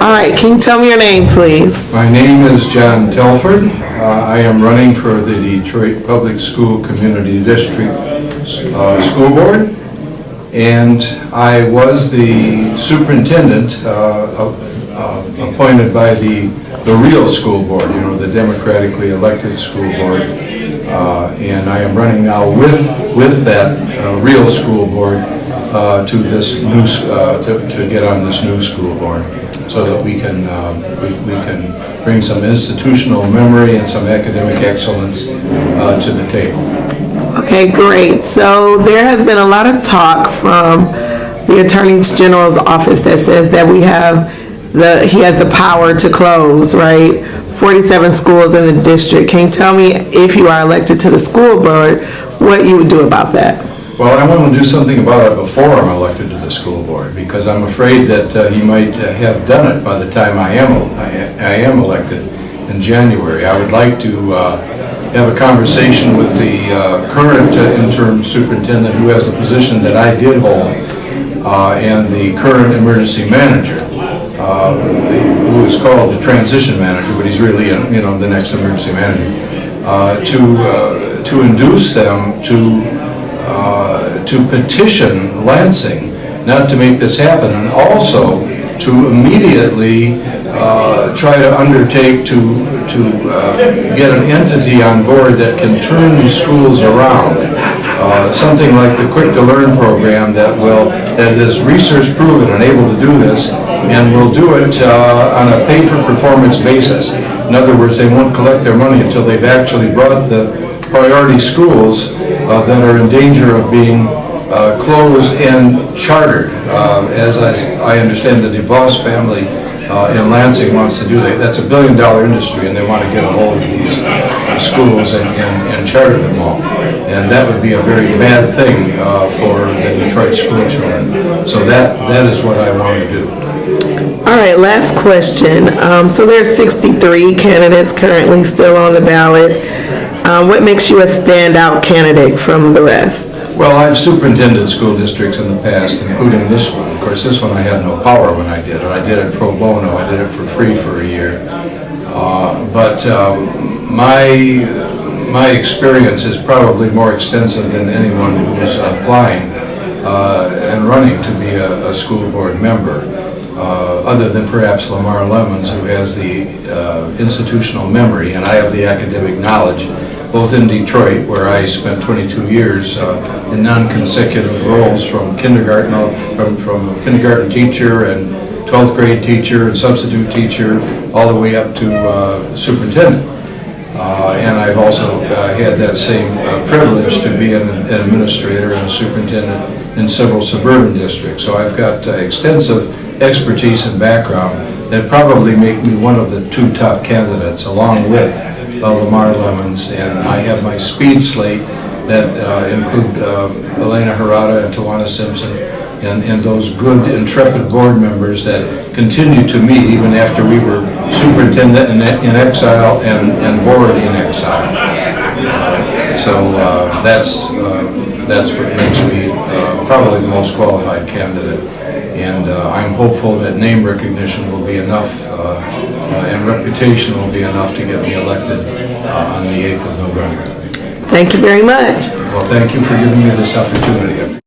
All right, can you tell me your name, please? My name is John Telford. I am running for the Detroit Public School Community District School Board, and I was the superintendent appointed by the real school board, you know, the democratically elected school board, and I am running now with that real school board to this new to get on this new school board, so that we can bring some institutional memory and some academic excellence to the table. Okay, great. So there has been a lot of talk from the Attorney General's office that says that he has the power to close, right, 47 schools in the district. Can you tell me, if you are elected to the school board, what you would do about that? Well, I want to do something about it before I'm elected to the school board, because I'm afraid that he might have done it by the time I am elected in January. I would like to have a conversation with the current interim superintendent, who has the position that I did hold, and the current emergency manager, who is called the transition manager, but he's really, the next emergency manager, to induce them to petition Lansing not to make this happen, and also to immediately try to undertake to get an entity on board that can turn these schools around. Something like the Quick to Learn program that is research proven and able to do this, and will do it on a pay for performance basis. In other words, they won't collect their money until they've actually brought the priority schools that are in danger of being closed and chartered. As I understand, the DeVos family in Lansing wants to do that. That's $1 billion industry, and they want to get a hold of these schools and charter them all. And that would be a very bad thing for the Detroit school children. So that is what I want to do. All right, last question. So there's 63 candidates currently still on the ballot. What makes you a standout candidate from the rest? Well, I've superintended school districts in the past, including this one. Of course, this one I had no power when I did it. I did it pro bono. I did it for free for a year. But my experience is probably more extensive than anyone who's applying and running to be a school board member, other than perhaps Lamar Lemons, who has the institutional memory, and I have the academic knowledge, both in Detroit, where I spent 22 years in non-consecutive roles from kindergarten, from kindergarten teacher and 12th grade teacher and substitute teacher, all the way up to superintendent. And I've also had that same privilege to be an administrator and a superintendent in several suburban districts. So I've got extensive expertise and background that probably make me one of the two top candidates, along with Lamar Lemons, and I have my speed slate that include Elena Harada and Tawana Simpson, and those good, intrepid board members that continue to meet even after we were superintendent in exile and board in exile. So that's what makes me probably the most qualified candidate, and I'm hopeful that name recognition will be enough and reputation will be enough to get me elected on the 8th of November. Thank you very much. Well, thank you for giving me this opportunity.